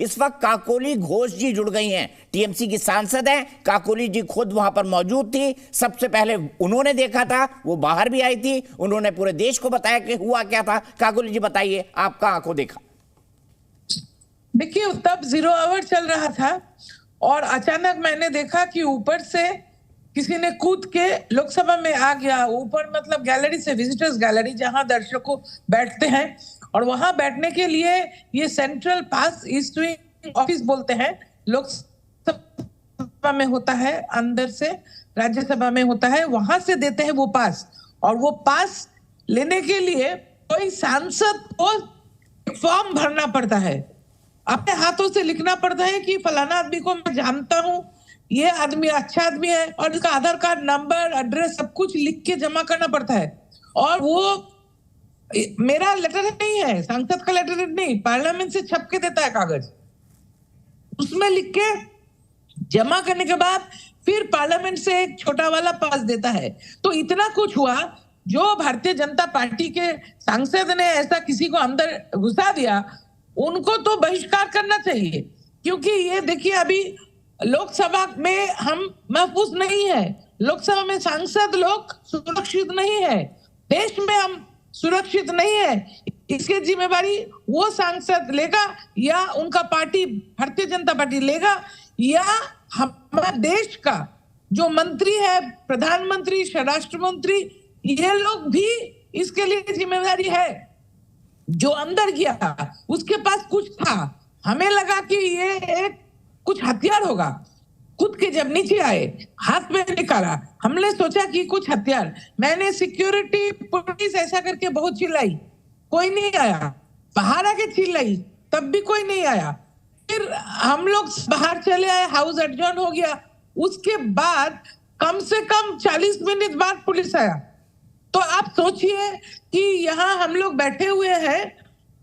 इस वक्त काकोली घोष जी जुड़ गई हैं, टीएमसी की सांसद हैं। काकोली जी खुद वहां पर मौजूद थी, सबसे पहले उन्होंने देखा था, वो बाहर भी आई थी, उन्होंने पूरे देश को बताया कि हुआ क्या था। काकोली जी बताइए, आपका आंखों देखा। देखिए, तब 0 आवर चल रहा था और अचानक मैंने देखा कि ऊपर से किसी ने कूद के लोकसभा में आ गया। ऊपर मतलब गैलरी से, विजिटर्स गैलरी जहां दर्शकों बैठते हैं, और वहां बैठने के लिए ये सेंट्रल पास ईस्ट विंग ऑफिस बोलते हैं, लोकसभा में होता है, अंदर से राज्यसभा में होता है, वहां से देते हैं वो पास। और वो पास लेने के लिए कोई सांसद को फॉर्म भरना पड़ता है, अपने हाथों से लिखना पड़ता है कि फलाना आदमी को मैं जानता हूं, ये आदमी अच्छा आदमी है, और इसका आधार कार्ड नंबर, एड्रेस सब कुछ लिख के जमा करना पड़ता है। और वो मेरा लेटर नहीं है, सांसद का लेटर नहीं, पार्लियामेंट से छप के देता है कागज, उसमें लिख के जमा करने के बाद फिर पार्लियामेंट से एक छोटा वाला पास देता है। तो इतना कुछ हुआ। जो भारतीय जनता पार्टी के सांसद ने ऐसा किसी को अंदर घुसा दिया, उनको तो बहिष्कार करना चाहिए, क्योंकि ये देखिए, अभी लोकसभा में हम महफूज नहीं है, लोकसभा में सांसद लोग सुरक्षित नहीं है, देश में हम सुरक्षित नहीं है। इसकी जिम्मेवारी वो सांसद लेगा या उनका पार्टी भारतीय जनता पार्टी लेगा, या हमारे देश का जो मंत्री है, प्रधानमंत्री, राष्ट्र मंत्री, ये लोग भी इसके लिए जिम्मेदारी है। जो अंदर गया उसके पास कुछ था, हमें लगा कि ये एक कुछ हथियार होगा, खुद के जब नीचे आए हाथ में निकाला, हमने सोचा कि कुछ हथियार। मैंने सिक्योरिटी पुलिस ऐसा करके बहुत चिल्लाई, कोई नहीं आया, बाहर आके चिल्लाई तब भी कोई नहीं आया। फिर हम लोग बाहर चले आए, हाउस एडजॉर्न हो गया। उसके बाद कम से कम 40 मिनट बाद पुलिस आया। तो आप सोचिए कि यहाँ हम लोग बैठे हुए हैं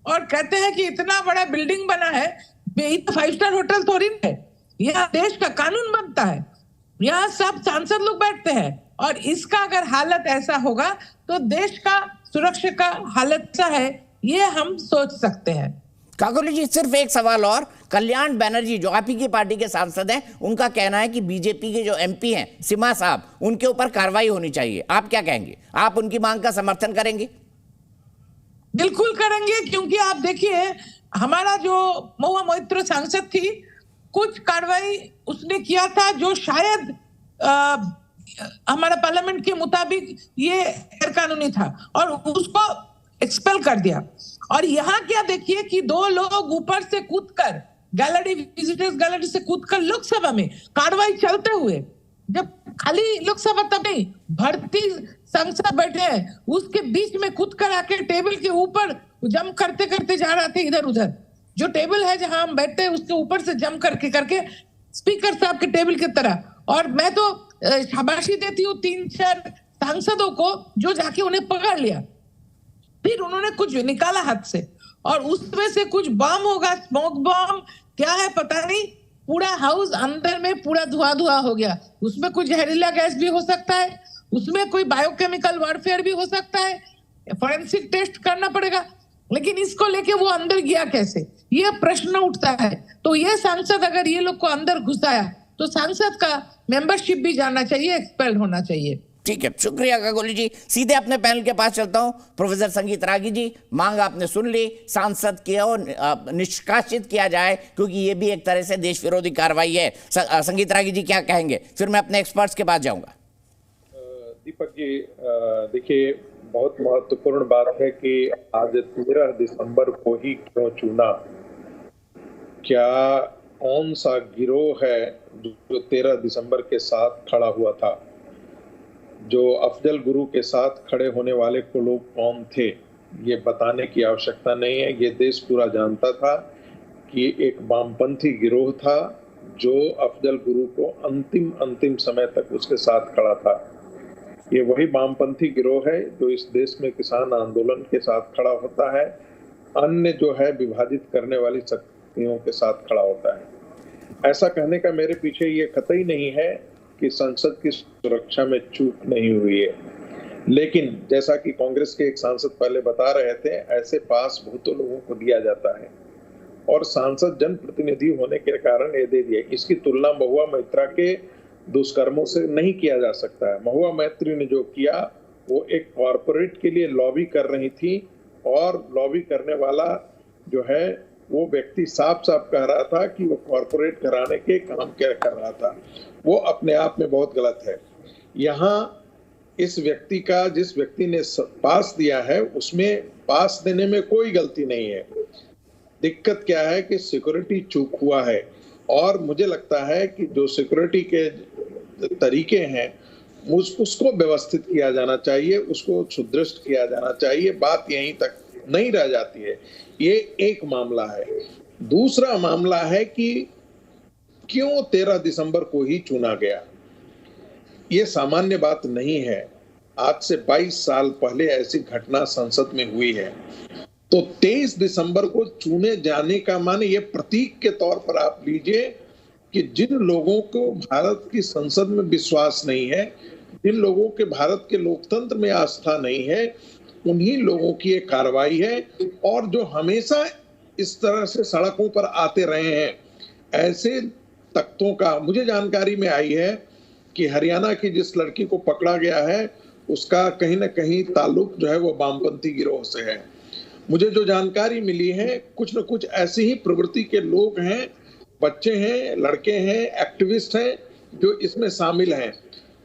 और कहते हैं कि इतना बड़ा बिल्डिंग बना है, ये तो 5 स्टार होटल थोड़ी है, यहाँ देश का कानून बनता है, यहाँ सब सांसद लोग बैठते हैं, और इसका अगर हालत ऐसा होगा तो देश का सुरक्षा का हालत ऐसा है, ये हम सोच सकते हैं। काकोली जी, सिर्फ एक सवाल और, कल्याण बनर्जी जो आप ही की पार्टी के सांसद हैं, उनका कहना है कि बीजेपी के जो एमपी हैं सिम्हा साहब, उनके ऊपर कार्रवाई होनी चाहिए, आप क्या कहेंगे? आप उनकी मांग का समर्थन करेंगे? बिल्कुल करेंगे, क्योंकि आप देखिए, हमारा जो महुआ मोइत्र सांसद थी, कुछ कार्रवाई उसने किया था जो शायद हमारा पार्लियामेंट के मुताबिक ये गैर कानूनी था, और उसको एक्सपेल कर दिया। और यहाँ क्या देखिए कि 2 लोग ऊपर से कूदकर गैलरी, विजिटर्स गैलरी से कूदकर लोकसभा में, कार्रवाई चलते हुए, जब खाली लोकसभा तब नहीं, भर्ती संसद बैठे हैं, उसके बीच में कूदकर आके टेबल के ऊपर जंप करते करते जा रहे थे इधर उधर। जो टेबल है जहां हम बैठते हैं उसके ऊपर से जंप करके स्पीकर साहब के टेबल की तरह। और मैं तो शाबाशी देती हूँ 3-4 सांसदों को जो जाके उन्हें पकड़ लिया। फिर उन्होंने कुछ निकाला हाथ से, और उसमें से कुछ बम होगा, स्मोक बम क्या है पता नहीं, पूरा हाउस अंदर में पूरा धुआं हो गया। उसमें कुछ जहरीला गैस भी हो सकता है, उसमें कोई बायोकेमिकल वारफेयर भी हो सकता है, फोरेंसिक टेस्ट करना पड़ेगा। लेकिन इसको लेके वो अंदर गया कैसे, ये प्रश्न उठता है। तो ये सांसद अगर ये लोग को अंदर घुसाया तो सांसद का मेंबरशिप भी जाना चाहिए, एक्सपेल होना चाहिए। ठीक है, शुक्रिया काकोली जी। सीधे अपने पैनल के पास चलता हूं। प्रोफेसर संगीत रागी जी, मांग आपने सुन ली, सांसद को निष्कासित किया जाए, क्योंकि ये भी एक तरह से देश विरोधी कार्रवाई है। संगीत रागी जी क्या कहेंगे? फिर मैं अपने एक्सपर्ट्स के पास जाऊंगा। दीपक जी, देखिए, बहुत महत्वपूर्ण बात है कि आज 13 दिसंबर को ही क्यों चुना। क्या कौन सा गिरोह है जो 13 दिसंबर के साथ खड़ा हुआ था? जो अफजल गुरु के साथ खड़े होने वाले को लोग कौन थे, ये बताने की आवश्यकता नहीं है। ये देश पूरा जानता था कि एक वामपंथी गिरोह था जो अफजल गुरु को अंतिम समय तक उसके साथ खड़ा था। ये वही वामपंथी गिरोह है जो इस देश में किसान आंदोलन के साथ खड़ा होता है, अन्य जो है विभाजित करने वाली शक्तियों के साथ खड़ा होता है। ऐसा कहने का मेरे पीछे ये कतई नहीं है कि संसद की सुरक्षा में चूक नहीं हुई है, लेकिन जैसा कि कांग्रेस के एक सांसद पहले बता रहे थे, ऐसे पास बहुतों लोगों को दिया जाता है और सांसद जनप्रतिनिधि होने के कारण ये दे दिया। इसकी तुलना महुआ मैत्रा के दुष्कर्मों से नहीं किया जा सकता है। महुआ मैत्री ने जो किया वो एक कॉरपोरेट के लिए लॉबी कर रही थी, और लॉबी करने वाला जो है वो व्यक्ति साफ साफ कह रहा था कि वो कॉरपोरेट कराने के काम क्या कर रहा था। वो अपने आप में बहुत गलत है। यहाँ इस व्यक्ति का, जिस व्यक्ति ने पास दिया है, उसमें पास देने में कोई गलती नहीं है। दिक्कत क्या है कि सिक्योरिटी चूक हुआ है, और मुझे लगता है कि जो सिक्योरिटी के तरीके हैं उसको व्यवस्थित किया जाना चाहिए, उसको सुदृढ़ किया जाना चाहिए। बात यहीं तक नहीं रह जाती है। ये एक मामला है। दूसरा मामला है कि क्यों 13 दिसंबर को ही चुना गया। ये सामान्य बात नहीं है। आज से 22 साल पहले ऐसी घटना संसद में हुई है, तो 23 दिसंबर को चुने जाने का माने ये प्रतीक के तौर पर आप लीजिए कि जिन लोगों को भारत की संसद में विश्वास नहीं है, जिन लोगों के भारत के लोकतंत्र में आस्था नहीं है, उन्हीं लोगों की एक कार्रवाई है। और जो हमेशा इस तरह से सड़कों पर आते रहे हैं, ऐसे तख्तों का मुझे जानकारी में आई है कि हरियाणा की जिस लड़की को पकड़ा गया है उसका कहीं ना कहीं ताल्लुक जो है वो वामपंथी गिरोह से है। मुझे जो जानकारी मिली है, कुछ न कुछ ऐसी ही प्रवृत्ति के लोग हैं, बच्चे हैं, लड़के हैं, एक्टिविस्ट हैं जो इसमें शामिल हैं।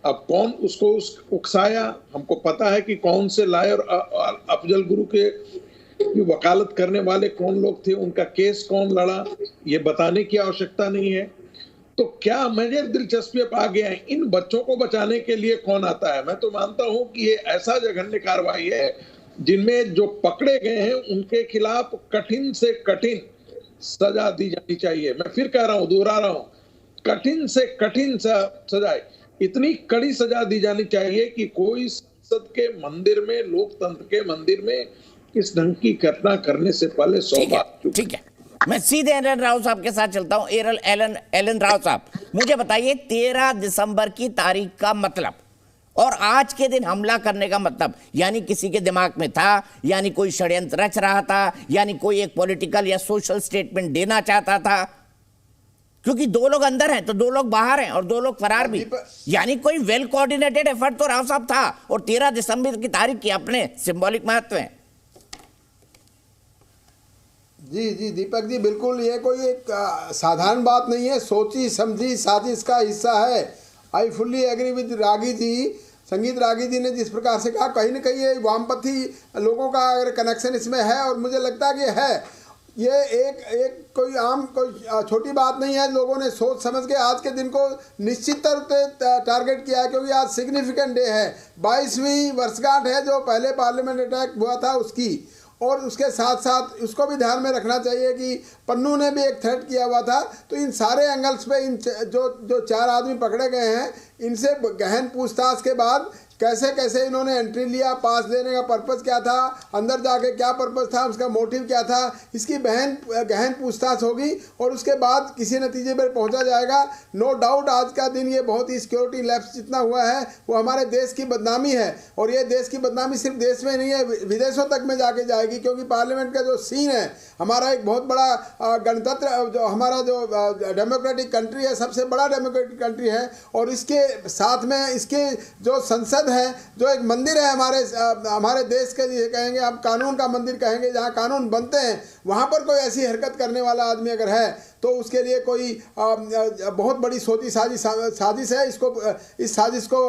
अब कौन उसको उकसाया, हमको पता है कि कौन से लायर अफजल गुरु के वकालत करने वाले कौन लोग थे, उनका केस कौन लड़ा, ये बताने की आवश्यकता नहीं है। तो क्या मुझे दिलचस्पी आ गया है, इन बच्चों को बचाने के लिए कौन आता है। मैं तो मानता हूं कि ये ऐसा जघन्य कार्रवाई है जिनमें जो पकड़े गए हैं उनके खिलाफ कठिन से कठिन सजा दी जानी चाहिए। मैं फिर कह रहा हूं, दोहरा रहा हूं, कठिन से कठिन सजा, इतनी कड़ी सजा दी जानी चाहिए कि कोई संसद के मंदिर में, लोकतंत्र के मंदिर में इस ढंग की घटना करने से पहले 100 बार। ठीक है, मैं सीधे एलन राव साहब के साथ चलता हूं। एलन राव साहब, मुझे बताइए 13 दिसंबर की तारीख का मतलब और आज के दिन हमला करने का मतलब, यानी किसी के दिमाग में था, यानी कोई षड्यंत्र रच रहा था, यानी कोई एक पॉलिटिकल या सोशल स्टेटमेंट देना चाहता था, क्योंकि 2 लोग अंदर हैं तो 2 लोग बाहर हैं और 2 लोग फरार भी, यानी कोई वेल कोऑर्डिनेटेड एफर्ट तो राव साहब था। और 13 दिसंबर की तारीख की अपने सिंबॉलिक महत्व है। जी जी दीपक जी, बिल्कुल ये कोई एक साधारण बात नहीं है, सोची समझी साजिश का हिस्सा है। आई फुल्ली एग्री विद रागी जी, संगीत रागी जी ने जिस प्रकार से कहा, कहीं ना कहीं ये वामपंथी लोगों का अगर कनेक्शन इसमें है, और मुझे लगता है कि है। ये एक कोई आम कोई छोटी बात नहीं है। लोगों ने सोच समझ के आज के दिन को निश्चित तौर पे टारगेट किया है, क्योंकि आज सिग्निफिकेंट डे है, 22वीं वर्षगांठ है जो पहले पार्लियामेंट अटैक हुआ था उसकी। और उसके साथ साथ उसको भी ध्यान में रखना चाहिए कि पन्नू ने भी एक थ्रेट किया हुआ था। तो इन सारे एंगल्स पे इन जो 4 आदमी पकड़े गए हैं, इनसे गहन पूछताछ के बाद कैसे कैसे इन्होंने एंट्री लिया, पास देने का पर्पस क्या था, अंदर जाके क्या पर्पस था, उसका मोटिव क्या था, इसकी गहन पूछताछ होगी और उसके बाद किसी नतीजे पर पहुंचा जाएगा। नो डाउट आज का दिन ये बहुत ही सिक्योरिटी लैप्स जितना हुआ है वो हमारे देश की बदनामी है। और ये देश की बदनामी सिर्फ देश में नहीं है, विदेशों तक में जाके जाएगी, क्योंकि पार्लियामेंट का जो सीन है, हमारा एक बहुत बड़ा गणतंत्र, जो हमारा जो डेमोक्रेटिक कंट्री है, सबसे बड़ा डेमोक्रेटिक कंट्री है, और इसके साथ में इसके जो संसद है, जो एक मंदिर है हमारे देश के लिए कहेंगे, हम कानून का मंदिर कहेंगे, जहाँ कानून बनते हैं, वहाँ पर कोई ऐसी हरकत करने वाला आदमी अगर है तो उसके लिए कोई बहुत बड़ी सोची साजिश है। इस साजिश को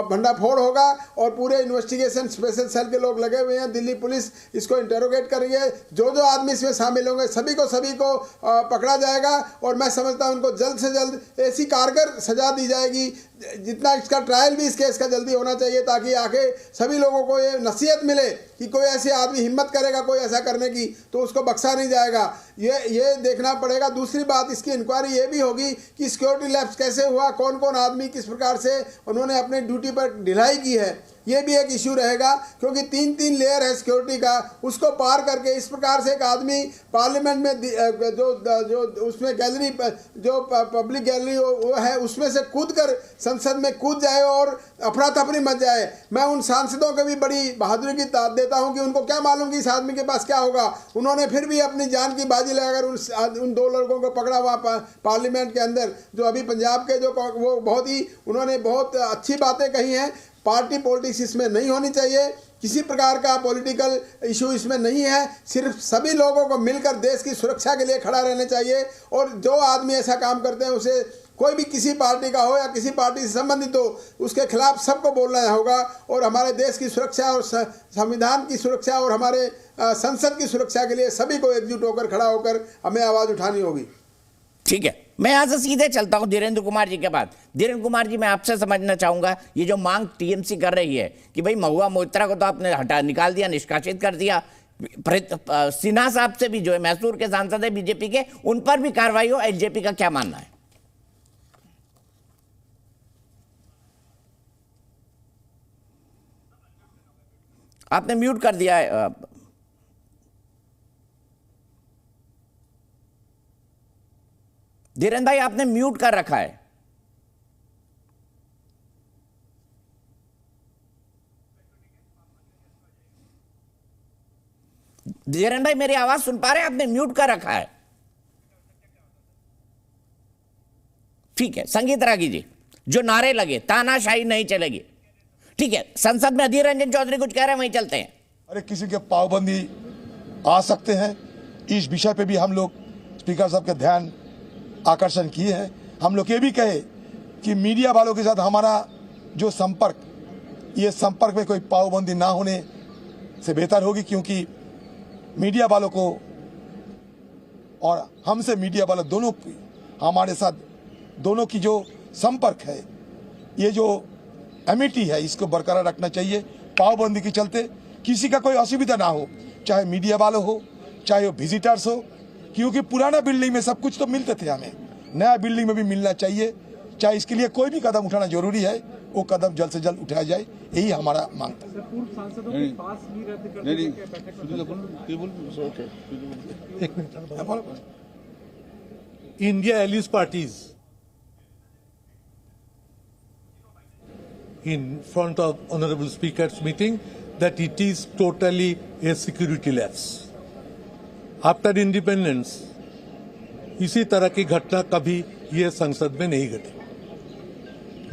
भंडाफोड़ होगा और पूरे इन्वेस्टिगेशन स्पेशल सेल के लोग लगे हुए हैं, दिल्ली पुलिस इसको इंटेरोगेट कर रही है। जो आदमी इसमें शामिल होंगे सभी को पकड़ा जाएगा, और मैं समझता हूँ उनको जल्द से जल्द ऐसी कारगर सजा दी जाएगी, जितना इसका ट्रायल भी इस केस का जल्दी होना चाहिए, ताकि आके सभी लोगों को ये नसीहत मिले कि कोई ऐसे आदमी हिम्मत करेगा कोई ऐसा करने की तो उसको बख्शा नहीं जाएगा। ये देखना पड़ेगा। दूसरी बात, इसकी इंक्वायरी ये भी होगी कि सिक्योरिटी लैप्स कैसे हुआ, कौन कौन आदमी किस प्रकार से उन्होंने अपनी ड्यूटी पर ढिलाई की है। ये भी एक इशू रहेगा, क्योंकि 3 लेयर है सिक्योरिटी का, उसको पार करके इस प्रकार से एक आदमी पार्लियामेंट में जो उसमें गैलरी जो पब्लिक गैलरी वो है उसमें से कूद कर संसद में कूद जाए और अफरा तफरी मच जाए। मैं उन सांसदों को भी बड़ी बहादुरी की दाद देता हूं कि उनको क्या मालूम कि इस आदमी के पास क्या होगा। उन्होंने फिर भी अपनी जान की बाजी लगाकर उन 2 लड़कों को पकड़ा हुआ पार्लियामेंट के अंदर, जो अभी पंजाब के जो वो बहुत ही उन्होंने बहुत अच्छी बातें कही हैं। पार्टी पॉलिटिक्स इसमें नहीं होनी चाहिए, किसी प्रकार का पॉलिटिकल इशू इसमें नहीं है, सिर्फ सभी लोगों को मिलकर देश की सुरक्षा के लिए खड़ा रहना चाहिए। और जो आदमी ऐसा काम करते हैं उसे कोई भी किसी पार्टी का हो या किसी पार्टी से संबंधित हो, उसके खिलाफ सबको बोलना होगा। और हमारे देश की सुरक्षा और संविधान की सुरक्षा और हमारे संसद की सुरक्षा के लिए सभी को एकजुट होकर खड़ा होकर हमें आवाज़ उठानी होगी। ठीक है, मैं यहाँ से सीधे चलता हूँ धीरेन्द्र कुमार जी के बाद। धीरेन्द्र कुमार जी, मैं आपसे समझना चाहूंगा, ये जो मांग टीएमसी कर रही है कि भाई महुआ मोइत्रा को तो आपने निकाल दिया, निष्कासित कर दिया, सिन्हा साहब से भी जो है मैसूर के सांसद है बीजेपी के, उन पर भी कार्रवाई हो, एलजेपी का क्या मानना है? आपने म्यूट कर दिया है। धीरेन्द्र भाई, आपने म्यूट कर रखा है। धीरेन्द्र भाई, मेरी आवाज सुन पा रहे हैं? आपने म्यूट कर रखा है। ठीक है, संगीत रागी जी, जो नारे लगे तानाशाही नहीं चलेगी, ठीक है, संसद में अधीर रंजन चौधरी कुछ कह रहे हैं, वहीं चलते हैं। अरे किसी के पाबंदी आ सकते हैं, इस विषय पे भी हम लोग स्पीकर साहब के ध्यान आकर्षण किए हैं। हम लोग ये भी कहे कि मीडिया वालों के साथ हमारा जो संपर्क, ये संपर्क में कोई पाबंदी ना होने से बेहतर होगी, क्योंकि मीडिया वालों को और हमसे मीडिया वालों दोनों की, हमारे साथ दोनों की जो संपर्क है, ये जो एमिटी है, इसको बरकरार रखना चाहिए। पाबंदी के चलते किसी का कोई असुविधा ना हो, चाहे मीडिया वालों हो, चाहे वो विजिटर्स हो, क्योंकि पुराना बिल्डिंग में सब कुछ तो मिलते थे, हमें नया बिल्डिंग में भी मिलना चाहिए। चाहे इसके लिए कोई भी कदम उठाना जरूरी है, वो कदम जल्द से जल्द उठाया जाए, यही हमारा मांग था। India allies parties in front of Honorable Speaker's meeting that it is totally a security lapse. After independence, इसी तरह की घटना कभी ये संसद में नहीं घटी।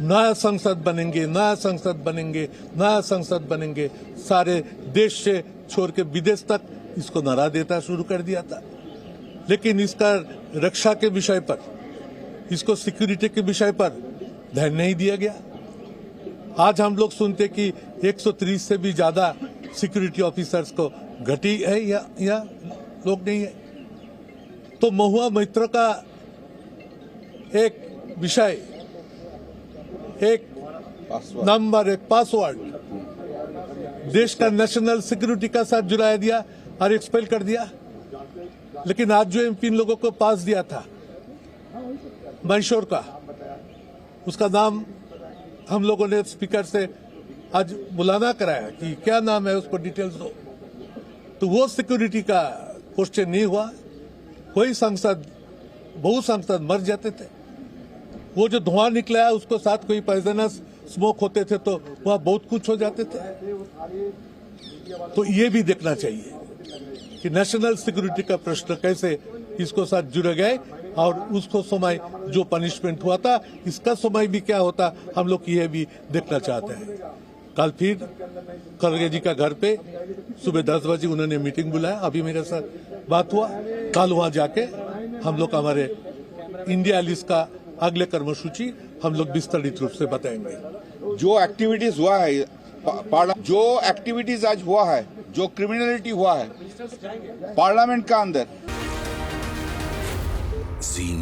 नया संसद बनेंगे, नया संसद बनेंगे, नया संसद बनेंगे, सारे देश से छोड़ के विदेश तक इसको नारा देना शुरू कर दिया था। लेकिन इसका रक्षा के विषय पर, इसको सिक्योरिटी के विषय पर ध्यान नहीं दिया गया। आज हम लोग सुनते कि 130 से भी ज्यादा सिक्योरिटी ऑफिसर्स को घटी है या लोग नहीं है। तो महुआ मोइत्रा का एक विषय, एक नंबर, एक पासवर्ड देश का नेशनल सिक्योरिटी का साथ जुड़ाया दिया और एक्सपेल कर दिया। लेकिन आज जो एमपी इन लोगों को पास दिया था मैसूर का, उसका नाम हम लोगों ने स्पीकर से आज बुलाना कराया कि क्या नाम है, उसको डिटेल्स दो। तो वो सिक्योरिटी का क्वेश्चन नहीं हुआ। कोई सांसद, बहुत सांसद मर जाते थे। वो जो धुआं निकला है उसको साथ कोई पॉइजनस स्मोक होते थे, तो वहां बहुत कुछ हो जाते थे। तो ये भी देखना चाहिए कि नेशनल सिक्योरिटी का प्रश्न कैसे इसको साथ जुड़ गए, और उसको समय जो पनिशमेंट हुआ था, इसका समय भी क्या होता, हम लोग ये भी देखना चाहते हैं। कल फिर खड़गे जी का घर पे सुबह 10 बजे उन्होंने मीटिंग बुलाया, अभी मेरे साथ बात हुआ। कल वहां जाके हम लोग हमारे इंडिया लिस्ट का अगले कर्मसूची हम लोग विस्तारित रूप से बताएंगे। जो एक्टिविटीज हुआ है, जो एक्टिविटीज आज हुआ है, जो क्रिमिनलिटी हुआ है पार्लियामेंट का अंदर, जी